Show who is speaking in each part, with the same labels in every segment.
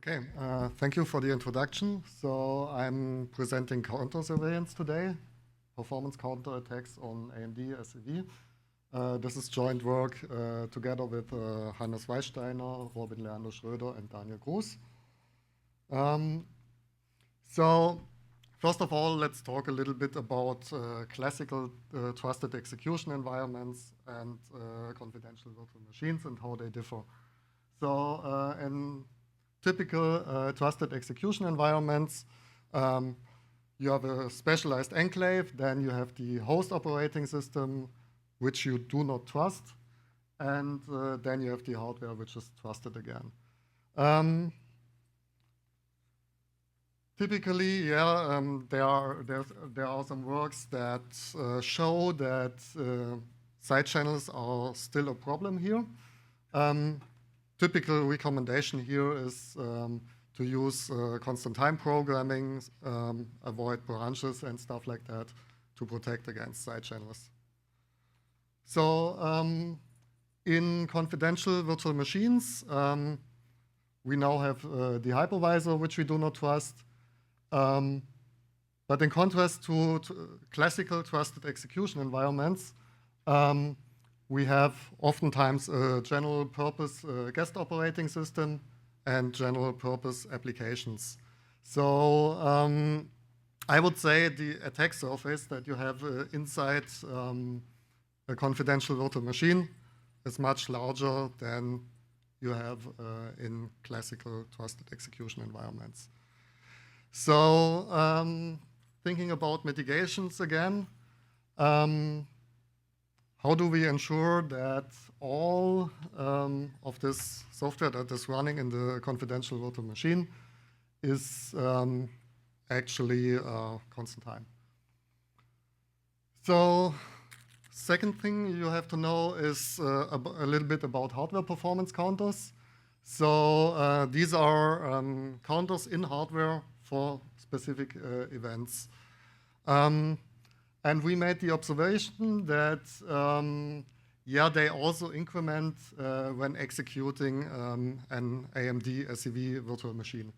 Speaker 1: Okay, thank you for the introduction. So I'm presenting CounterSEVeillance today, performance counter attacks on AMD SEV. This is joint work together with Hannes Weichsteiner, Robin Leander Schröder, and Daniel Gruß. So first of all, let's talk a little bit about classical trusted execution environments and confidential virtual machines and how they differ. So in typical trusted execution environments, you have a specialized enclave, then you have the host operating system, which you do not trust, and then you have the hardware, which is trusted again. Typically, yeah, there are some works that show that side channels are still a problem here. Typical recommendation here is to use constant time programming, avoid branches and stuff like that to protect against side channels. So in confidential virtual machines, we now have the hypervisor, which we do not trust. But in contrast to classical trusted execution environments, we have oftentimes a general purpose guest operating system and general purpose applications. So I would say the attack surface that you have inside a confidential virtual machine is much larger than you have in classical trusted execution environments. So thinking about mitigations again, how do we ensure that all of this software that is running in the confidential virtual machine is actually constant time? So second thing you have to know is a little bit about hardware performance counters. So these are counters in hardware for specific events. And we made the observation that, yeah, they also increment when executing an AMD SEV virtual machine,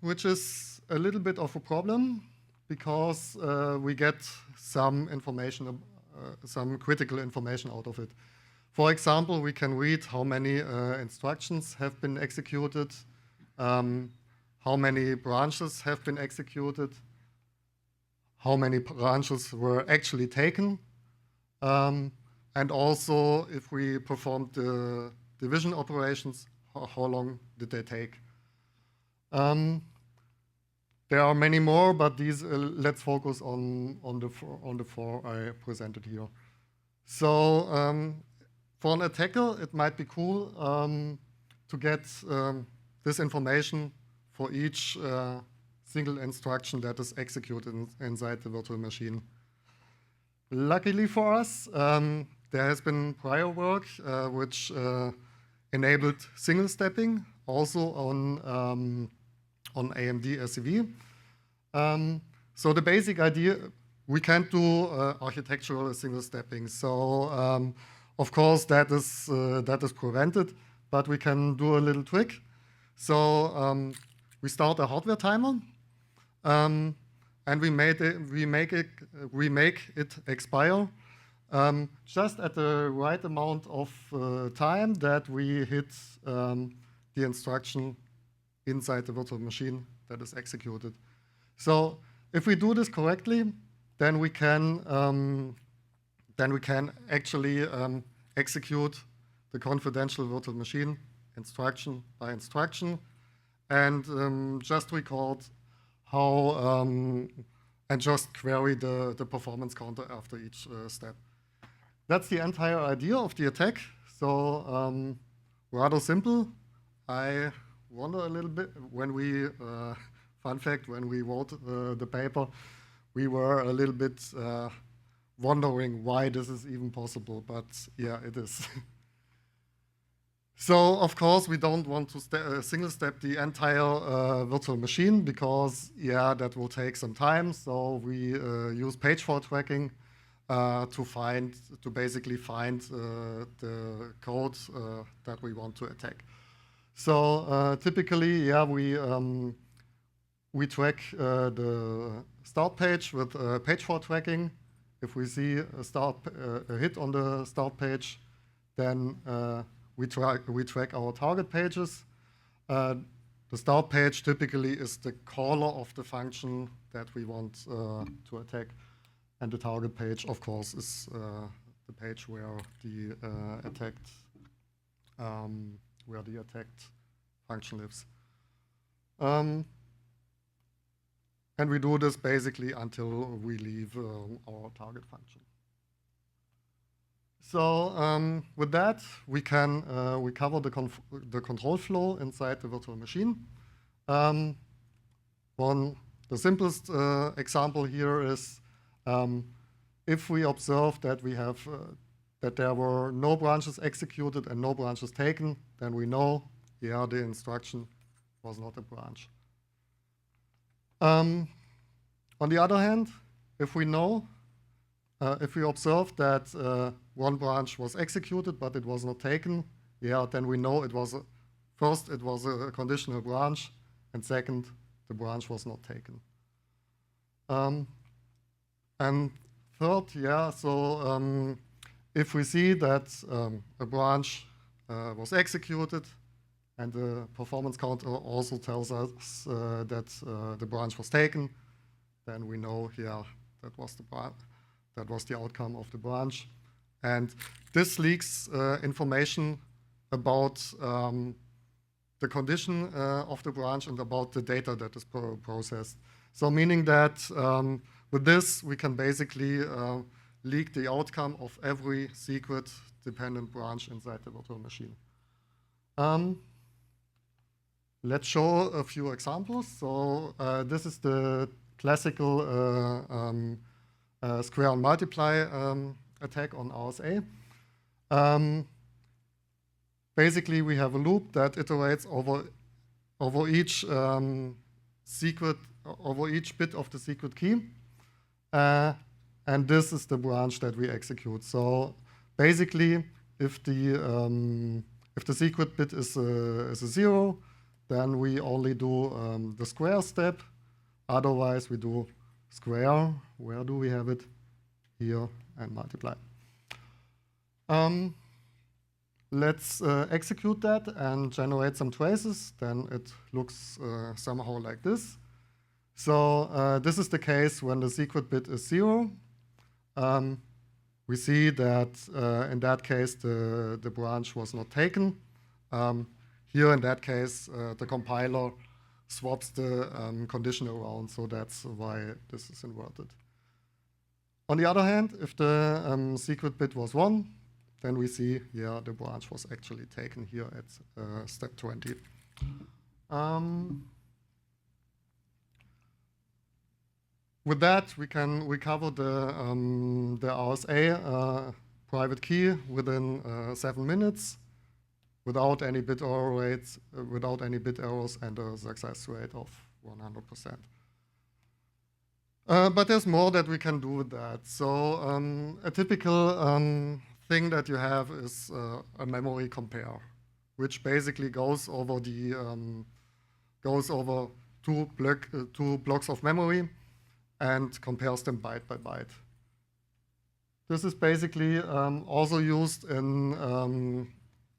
Speaker 1: which is a little bit of a problem because we get some information, some critical information out of it. For example, we can read how many instructions have been executed, how many branches have been executed, how many branches were actually taken, and also if we performed the division operations, how long did they take? There are many more, but these let's focus on the four I presented here. So for an attacker, it might be cool to get this information for each single instruction that is executed inside the virtual machine. Luckily for us, there has been prior work which enabled single stepping also on AMD SEV. So the basic idea, we can't do architectural single stepping. So of course that is prevented, but we can do a little trick. So we start a hardware timer. And we make it expire just at the right amount of time that we hit the instruction inside the virtual machine that is executed. So if we do this correctly, then we can actually execute the confidential virtual machine instruction by instruction and just record how and just query the performance counter after each step. That's the entire idea of the attack. So rather simple. I wonder a little bit when we, fun fact, when we wrote the paper, we were a little bit wondering why this is even possible, but yeah, it is. So, of course, we don't want to single step the entire virtual machine because, yeah, that will take some time. So we use page fault tracking to basically find the code that we want to attack. So typically, yeah, we track the start page with page fault tracking. If we see a hit on the start page, then we track our target pages. The start page typically is the caller of the function that we want to attack, and the target page, of course, is the page where the attacked function lives. And we do this basically until we leave our target function. So with that, we cover the control flow inside the virtual machine. The simplest example here is if we observe that we have that there were no branches executed and no branches taken, then we know, yeah, the instruction was not a branch. On the other hand, if we observe that one branch was executed but it was not taken, yeah, then we know it was first it was a conditional branch, and second, the branch was not taken. And third, yeah, so if we see that a branch was executed and the performance counter also tells us that the branch was taken, then we know, yeah, that was the outcome of the branch. And this leaks information about the condition of the branch and about the data that is processed. So meaning that with this, we can basically leak the outcome of every secret dependent branch inside the virtual machine. Let's show a few examples. So this is the classical square and multiply attack on RSA. Basically, we have a loop that iterates over each bit of the secret key, and this is the branch that we execute. So basically, if the secret bit is a 0, then we only do the square step. Otherwise, we do square. Where do we have it? Here, and multiply. Let's execute that and generate some traces. Then it looks somehow like this. So this is the case when the secret bit is 0. We see that in that case, the branch was not taken. Here, in that case, the compiler swaps the condition around, so that's why this is inverted. On the other hand, if the secret bit was 1, then we see, yeah, the branch was actually taken here at step 20. With that, we can recover the RSA private key within 7 minutes without any bit error rates, without any bit errors, and a success rate of 100%. But there's more that we can do with that. So a typical thing that you have is a memory compare, which basically goes over two blocks of memory and compares them byte by byte. This is basically also used in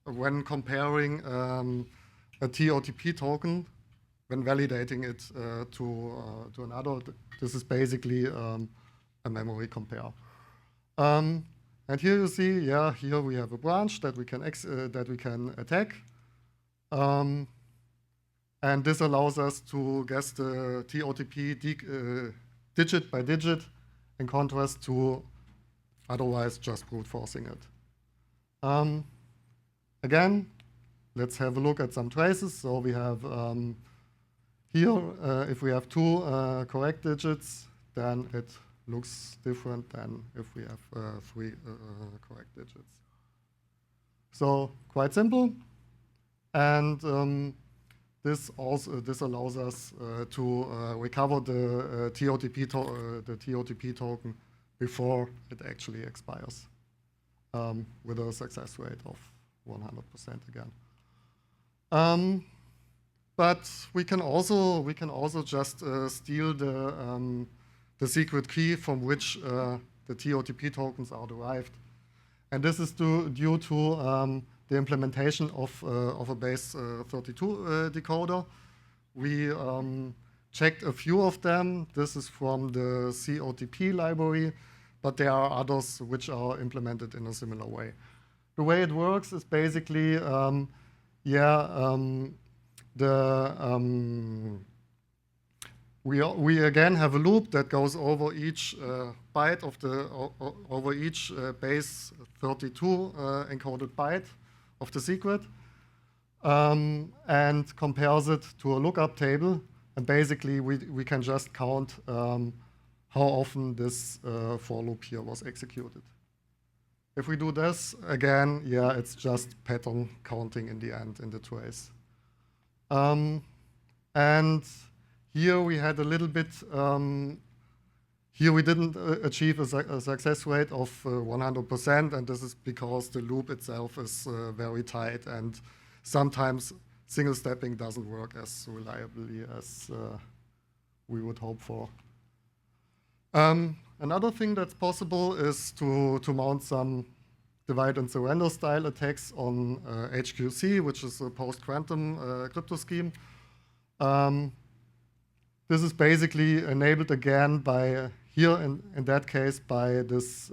Speaker 1: when comparing a TOTP token, when validating it to another. This is basically a memory compare. And here you see, yeah, here we have a branch that we can attack. And this allows us to guess the TOTP digit by digit, in contrast to otherwise just brute forcing it. Again, let's have a look at some traces. So we have here, if we have 2 correct digits, then it looks different than if we have 3 correct digits. So quite simple, and this allows us to recover the TOTP token before it actually expires, with a success rate of 100% again. But we can also just steal the secret key from which the TOTP tokens are derived, and this is due to the implementation of a base 32 decoder. We checked a few of them. This is from the TOTP library, but there are others which are implemented in a similar way. The way it works is basically, we again have a loop that goes over each byte of over each base 32 encoded byte of the secret, and compares it to a lookup table. And basically, we can just count how often this for loop here was executed. If we do this again, it's just pattern counting in the end in the trace. And here we had a little bit, here we didn't achieve a success rate of 100%, and this is because the loop itself is very tight, and sometimes single stepping doesn't work as reliably as we would hope for. Another thing that's possible is to mount some divide and surrender style attacks on HQC, which is a post-quantum crypto scheme. This is basically enabled again by here, in that case, by this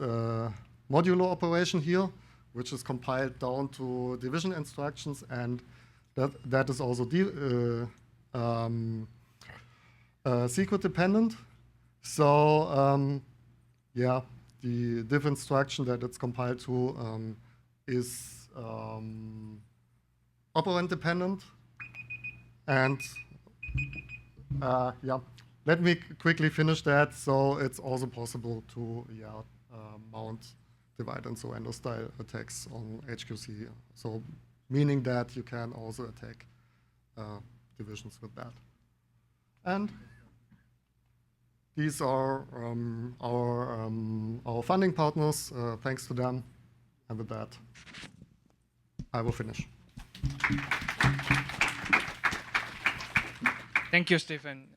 Speaker 1: modulo operation here, which is compiled down to division instructions, and that is also secret dependent. So the diff instruction that it's compiled to is operand dependent. And let me quickly finish that. So it's also possible to mount divide and surrender style attacks on HQC. So meaning that you can also attack divisions with that. And these are our funding partners. Thanks to them. And with that, I will finish.
Speaker 2: Thank you, Stephen.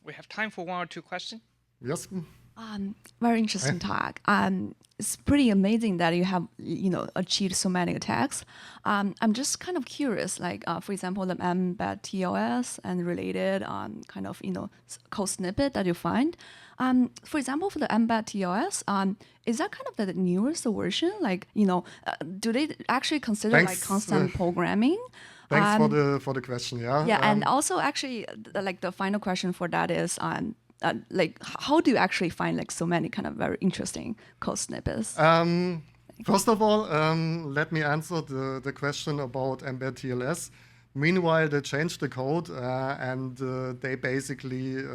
Speaker 2: We have time for 1 or 2 questions.
Speaker 1: Yes.
Speaker 3: Very interesting talk. It's pretty amazing that you have, achieved so many attacks. I'm just kind of curious, like, for example, the Mbed TLS and related code snippet that you find. For example, for the Mbed TLS, is that kind of the newest version? Like, do they actually consider constant programming?
Speaker 1: Thanks for the question.
Speaker 3: Yeah, and also actually, the final question for that is, how do you actually find so many kind of very interesting code snippets?
Speaker 1: First of all, let me answer the question about Mbed TLS. Meanwhile, they changed the code and they basically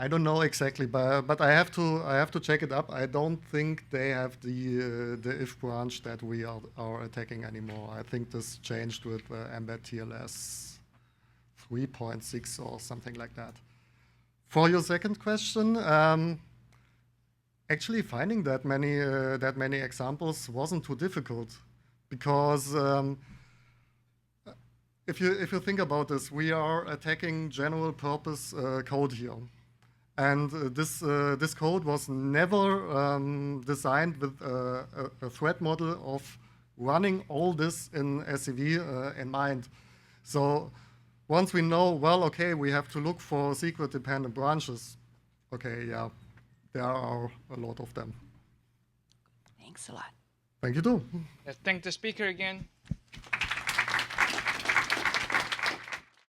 Speaker 1: I don't know exactly, but I have to check it up. I don't think they have the if branch that we are attacking anymore. I think this changed with Mbed TLS 3.6 or something like that. For your second question, actually finding that many examples wasn't too difficult, because if you think about this, we are attacking general purpose code here, and this code was never designed with a threat model of running all this in SEV in mind. So once we know, well, okay, we have to look for secret-dependent branches. Okay, yeah, there are a lot of them.
Speaker 3: Thanks a lot.
Speaker 1: Thank you too.
Speaker 2: Let's thank the speaker again.